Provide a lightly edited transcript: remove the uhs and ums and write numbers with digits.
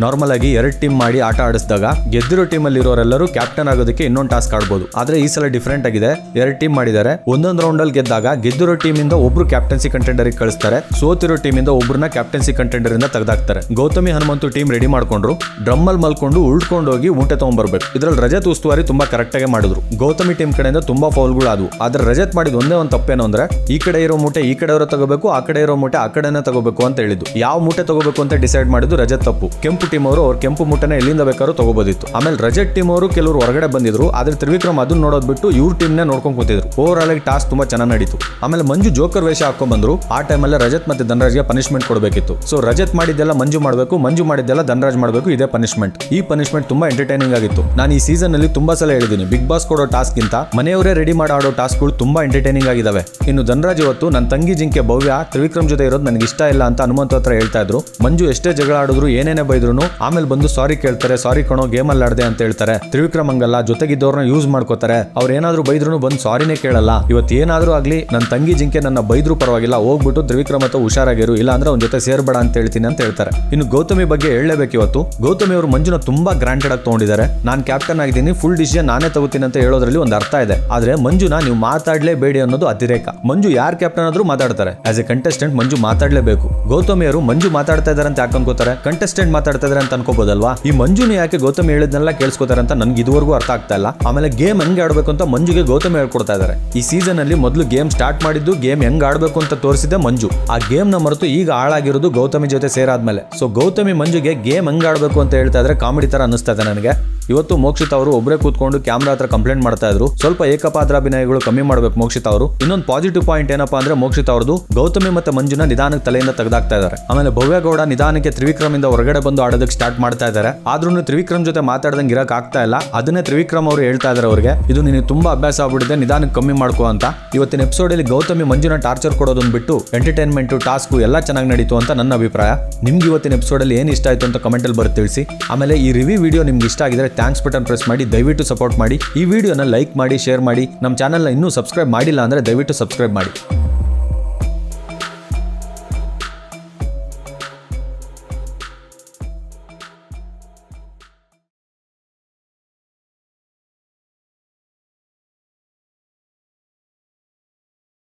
Normal ಆಗಿ 2 team ಮಾಡಿ ಆಟ ಆಡಿಸಿದಾಗ ಗೆದ್ದಿರೋ ಟೀಮ್ ಅಲ್ಲಿ ಇರೋರೆಲ್ಲರೂ ಕ್ಯಾಪ್ಟನ್ ಆಗೋದಕ್ಕೆ ಇನ್ನೊಂದು ಟಾಸ್ಕ್ ಆಡಬಹುದು. ಆದ್ರೆ ಈ ಸಲ ಡಿಫರೆಂಟ್ ಆಗಿದೆ. 2 ಟೀಮ್ ಮಾಡಿದ್ದಾರೆ. ಒಂದೊಂದು ರೌಂಡ್ ಅಲ್ಲಿ ಗೆದ್ದಾಗ ಗೆದ್ದಿರೋ ಟೀಮ್ ಇಂದ ಒಬ್ರು ಕ್ಯಾಪ್ಟನ್ಸಿ ಕಂಟೆಂಡರ್ ಕಳಿಸ್ತಾರೆ. ಸೋತಿರೋ ಟೀಮ್ ಇಂದ ಒಬ್ರನ್ನ ಕ್ಯಾಪ್ಟನ್ಸಿ ಕಂಟೆಂಡರ್ ಇಂದ ತೆಗೆದಾಕ್ತಾರೆ. ಗೌತಮಿ ಹನುಮಂತು ಟೀಮ್ ರೆಡಿ ಮಾಡ್ಕೊಂಡ್ರು. ಡ್ರಮ್ ಅಲ್ಲಿ ಮಲ್ಕೊಂಡು ಉಳ್ಕೊಂಡು ಹೋಗಿ ಊಟ ತಗೊಂಡ್ಬರ್ಬೇಕು. ಇದ್ರಲ್ಲಿ ರಜತ್ ಉಸ್ತುವಾರಿ ತುಂಬಾ ಕರೆಕ್ಟ್ ಆಗಿ ಮಾಡಿದ್ರು. ಗೌತಮಿ ಟೀಮ್ ಕಡೆಯಿಂದ ತುಂಬಾ ಫೌಲ್ಗಳು ಆದವು. ಆದ್ರೆ ರಜತ್ ಮಾಡಿದ ಒಂದೇ ಒಂದು ತಪ್ಪೇನು ಅಂದ್ರೆ ಈ ಕಡೆ ಇರೋ ಮೂಟೆ ಈ ಕಡೆಯವರ ತಗೋಬೇಕು, ಆ ಕಡೆ ಇರೋ ಮೂಟೆ ಆ ಕಡೆನೇ ತಗೋಬೇಕು ಅಂತ ಹೇಳಿದ್ದು. ಯಾವ ಮೂಟೆ ತಗೋಬೇಕು ಅಂತ ಡಿಸೈಡ್ ಮಾಡಿದ್ದು ರಜತ್ ತಪ್ಪು. ಕೆಂಪು ಟೀಮ್ ಅವರು ಅವ್ರ ಕೆಂಪು ಮೂಟೆನ ಎಲ್ಲಿಂದ ಬೇಕಾದ್ರೂ ತಗೋಬೋದಿತ್ತು. ಆಮೇಲೆ ರಜತ್ ಟೀಮ್ ಅವರು ಕೆಲವರು ಹೊರಗಡೆ ಬಂದಿದ್ರು. ಆದ್ರೆ ತ್ರಿವಿಕ್ರಮ್ ಅದನ್ನ ನೋಡೋದ್ ಬಿಟ್ಟು ಇವ್ರ ಟೀಮ್ ನೇ ನೋಡ್ಕೊಂಡ್ ಕೂತಿದ್ರು. ಓವರ್ ಆಲ್ ಆಗಿ ಟಾಸ್ಕ್ ತುಂಬಾ ಚೆನ್ನಾಗಿ ನಡೀತು. ಆಮೇಲೆ ಮಂಜು ಜೋಕರ್ ವೇಷ ಹಾಕೊಂಡ್ ಬಂದ್ರು. ಆ ಟೈಮಲ್ಲಿ ರಜತ್ ಮತ್ತೆ ಧನರಾಜ್ಗೆ ಪನಿಷ್ಮೆಂಟ್ ಕೊಡಬೇಕಿತ್ತು. ಸೊ ರಜತ್ ಮಾಡಿದ್ದೆಲ್ಲ ಮಂಜು ಮಾಡಬೇಕು, ಮಂಜು ಮಾಡಿದ್ದೆಲ್ಲ ಧನರಾಜ್ ಮಾಡಬೇಕು. ಇದೇ ಪನಿಷ್ಮೆಂಟ್. ಈ ಪನಿಷ್ಮೆಂಟ್ ತುಂಬಾ ಎಂಟರ್ಟೈನಿಂಗ್ ಆಗಿತ್ತು. ನಾನು ಈ ಸೀಸನ್ ಅಲ್ಲಿ ತುಂಬಾ ಸಲ ಹೇಳಿದ್ದೀನಿ, ಬಿಗ್ ಬಾಸ್ ಕೊಡೋ ಟಾಸ್ಕ್ ಗಿಂತ ಮನೆಯವರೇ ರೆಡಿ ಮಾಡಿ ಆಡೋ ಟಾಸ್ಕ್ಗಳು ತುಂಬಾ ಎಂಟರ್ಟೈನಿಂಗ್ ಆಗಿದಾವೆ. ಇನ್ನು ಧನರಾಜ್ ಇವತ್ತು ನನ್ನ ತಂಗಿ ಜಿಂಕೆ ಭವ್ಯ ತ್ರಿವಿಕ್ರಮ್ ಜೊತೆ ಇರೋದು ನನಗೆ ಇಷ್ಟ ಇಲ್ಲ ಅಂತ ಹನುಮಂತ ಹತ್ರ ಹೇಳ್ತಾ ಇದ್ರು. ಮಂಜು ಎಷ್ಟೇ ಜಗಳ ಆಡಿದ್ರು ಏನೇನೇ ಬೈದ್ರು ಆಮೇಲೆ ಬಂದು ಸಾರಿ ಕೇಳ್ತಾರೆ. ಸಾರಿ ಕಣೋ ಗೇಮ್ ಅಲ್ಲಿ ಆಡದೆ ಅಂತ ಹೇಳ್ತಾರೆ. ತ್ರಿವಿಕ್ರಮ್ ಹಂಗಲ್ಲ, ಜೊತೆಗಿದ್ದವ್ರನ್ನ ಯೂಸ್ ಮಾಡ್ಕೋತಾರೆ. ಅವ್ರು ಏನಾದ್ರು ಬೈದ್ರು ಬಂದು ಸಾರಿನೇ ಕೇಳಲ್ಲ. ಇವತ್ತು ಏನಾದ್ರೂ ಆಗ್ಲಿ ನನ್ನ ತಂಗಿ ಜಿಂಕೆ ನನ್ನ ಬೈದ್ರು ಪರವಾಗಿಲ್ಲ, ಹೋಗ್ಬಿಟ್ಟು ತ್ರಿವಿಕ್ರಮ್ ಹತ್ರ ಹುಷಾರಾಗಿರು, ಇಲ್ಲ ಅಂದ್ರೆ ಅವ್ನ ಜೊತೆ ಸೇರ್ಬೇಡ ಅಂತ ಹೇಳ್ತೀನಿ ಅಂತ ಹೇಳ್ತಾರೆ. ಇನ್ನು ಗೌತಮಿ ಬಗ್ಗೆ ಹೇಳಲೇಬೇಕು. ಇವತ್ತು ಗೌತಮಿ ಅವರು ಮಂಜುನ ತುಂಬಾ ಗ್ರಾಂಟೆಡ್ ಆಗಿ ತಗೊಂಡಿದ್ದಾರೆ. ನಾನು ಕ್ಯಾಪ್ಟನ್ ಆಗಿದ್ದೀನಿ, ಫುಲ್ ಡಿಸಿಷನ್ ನಾನೇ ತಗೋತೀನಿ ಅಂತ ಹೇಳೋದ್ರಲ್ಲಿ ಒಂದು ಅರ್ಥ ಇದೆ. ಆದ್ರೆ ಮಂಜುನ ನೀವು ಮಾತಾಡ್ಲೇಬೇಡಿ ಅನ್ನೋದು ಅತಿರೇಕ. ಮಂಜು ಯಾರು ಕ್ಯಾಪ್ಟನ್ ಆದ್ರೂ ಮಾತಾಡ್ತಾರೆ. ಆಸ್ ಎ ಕಂಟೆಸ್ಟೆಂಟ್ ಮಂಜು ಮಾತಾಡ್ಲೇಬೇಕು. ಗೌತಮಿ ಅವರು ಮಂಜು ಮಾತಾಡ್ತಾ ಇದಾರೆ ಅಂತ ಯಾಕೆ ಅನ್ಕೋತಾರೆ? ಕಂಟೆಸ್ಟೆಂಟ್ ಮಾತಾಡ್ತಾ ಇದಾರೆ ಅಂತ ಅನ್ಕೋಬಹುದಲ್ವಾ? ಈ ಮಂಜುನ ಯಾಕೆ ಗೌತಮಿ ಹೇಳಿದ್ನೆಲ್ಲ ಕೇಳಿಸ್ಕೋತಾರೆ ಅಂತ ನನ್ಗೆ ಇದುವರೆಗೂ ಅರ್ಥ ಆಗ್ತಾ ಇಲ್ಲ. ಆಮೇಲೆ ಗೇಮ್ ಹೆಂಗ್ ಆಡ್ಬೇಕು ಅಂತ ಮಂಜುಗೆ ಗೌತಮಿ ಹೇಳ್ಕೊಡ್ತಾ ಇದಾರೆ. ಈ ಸೀಸನ್ ಅಲ್ಲಿ ಮೊದಲು ಗೇಮ್ ಸ್ಟಾರ್ಟ್ ಮಾಡಿದ್ದು ಗೇಮ್ ಹೆಂಗ್ ಆಡ್ಬೇಕು ಅಂತ ತೋರಿಸಿದೆ ಮಂಜು. ಆ ಗೇಮ್ ನ ಮರೆತು ಈಗ ಹಾಳಾಗಿರೋದು ಗೌತಮಿ ಜೊತೆ ಸೇರಾದ್ಮೇಲೆ. ಸೊ ಗೌತಮಿ ಮಂಜುಗೆ ಗೇಮ್ ಹೆಂಗ್ ಆಡ್ಬೇಕು ಅಂತ ಹೇಳ್ತಾ ಇದ್ರೆ ಕಾಮಿಡಿ ತರ ಅನಿಸ್ತಾ ಇದೆ ನನಗೆ. ಇವತ್ತು ಮೋಕ್ಷಿತ್ ಅವರು ಒಬ್ಬರೇ ಕೂತ್ಕೊಂಡು ಕ್ಯಾಮ್ರಾ ಹತ್ರ ಕಂಪ್ಲೇಂಟ್ ಮಾಡ್ತಾ ಇದ್ರು. ಸ್ವಲ್ಪ ಏಕಪಾತ್ರಾಭಿನಯಗಳು ಕಮ್ಮಿ ಮಾಡ್ಬೇಕು ಮೋಕ್ಷಿತ್ ಅವರು. ಇನ್ನೊಂದು ಪಾಸಿಟಿವ್ ಪಾಯಿಂಟ್ ಏನಪ್ಪಾ ಅಂದ್ರೆ ಮೋಕ್ಷಿತ್ ಅವ್ರದ್ದು ಗೌತಮಿ ಮತ್ತೆ ಮಂಜುನ ನಿಧಾನಕ್ಕೆ ತಲೆಯಿಂದ ತೆಗೆದಾಕ್ತಾ ಇದ್ದಾರೆ. ಆಮೇಲೆ ಭವ್ಯ ಗೌಡ ನಿಧಾನಕ್ಕೆ ತ್ರಿವಿಕ್ರಮ್ ಇಂದ ಹೊರಗಡೆ ಬಂದು ಆಡೋದಕ್ಕೆ ಸ್ಟಾರ್ಟ್ ಮಾಡ್ತಾ ಇದ್ದಾರೆ. ಆದ್ರೂ ತ್ರಿವಿಕ್ರಮ್ ಜೊತೆ ಮಾತಾಡ್ದಂಗೆ ಇರಕ್ ಆಗ್ತಾ ಇಲ್ಲ. ಅದನ್ನೇ ತ್ರಿವಿಕ್ರಮ್ ಅವರು ಹೇಳ್ತಾ ಇದಾರೆ ಅವ್ರಿಗೆ, ಇದು ನಿನಗೆ ತುಂಬಾ ಅಭ್ಯಾಸ ಆಗ್ಬಿಟ್ಟಿದೆ, ನಿಧಾನಕ್ಕೆ ಕಮ್ಮಿ ಮಾಡ್ಕೋ ಅಂತ. ಇವತ್ತಿನ ಎಪಿಸೋಡ್ ಅಲ್ಲಿ ಗೌತಮಿ ಮಂಜುನ ಟಾರ್ಚರ್ ಕೊಡೋದನ್ನ ಬಿಟ್ಟು ಎಂಟರ್ಟೈನ್ಮೆಂಟ್ ಟಾಸ್ಕ್ ಎಲ್ಲ ಚೆನ್ನಾಗಿ ನಡೀತು ಅಂತ ನನ್ನ ಅಭಿಪ್ರಾಯ. ನಿಮ್ಗೆ ಇವತ್ತಿನ ಎಪಿಸೋಡ್ ಅಲ್ಲಿ ಏನು ಇಷ್ಟ ಆಯ್ತು ಅಂತ ಕಮೆಂಟ್ ಅಲ್ಲಿ ಬರೆದು ತಿಳಿಸಿ. ಆಮೇಲೆ ಈ ರಿವ್ಯೂ ವಿಡಿಯೋ ನಿಮ್ಗೆ ಇಷ್ಟ ಆಗಿದ್ರೆ ಥ್ಯಾಂಕ್ಸ್ ಬಟನ್ ಪ್ರೆಸ್ ಮಾಡಿ ದಯವಿಟ್ಟು ಸಪೋರ್ಟ್ ಮಾಡಿ. ಈ ವಿಡಿಯೋನ ಲೈಕ್ ಮಾಡಿ, ಶೇರ್ ಮಾಡಿ. ನಮ್ಮ ಚಾನಲ್ನ ಇನ್ನೂ ಸಬ್ಸ್ಕ್ರೈಬ್ ಮಾಡಿಲ್ಲ ಅಂದ್ರೆ ದಯವಿಟ್ಟು ಸಬ್ಸ್ಕ್ರೈಬ್ ಮಾಡಿ.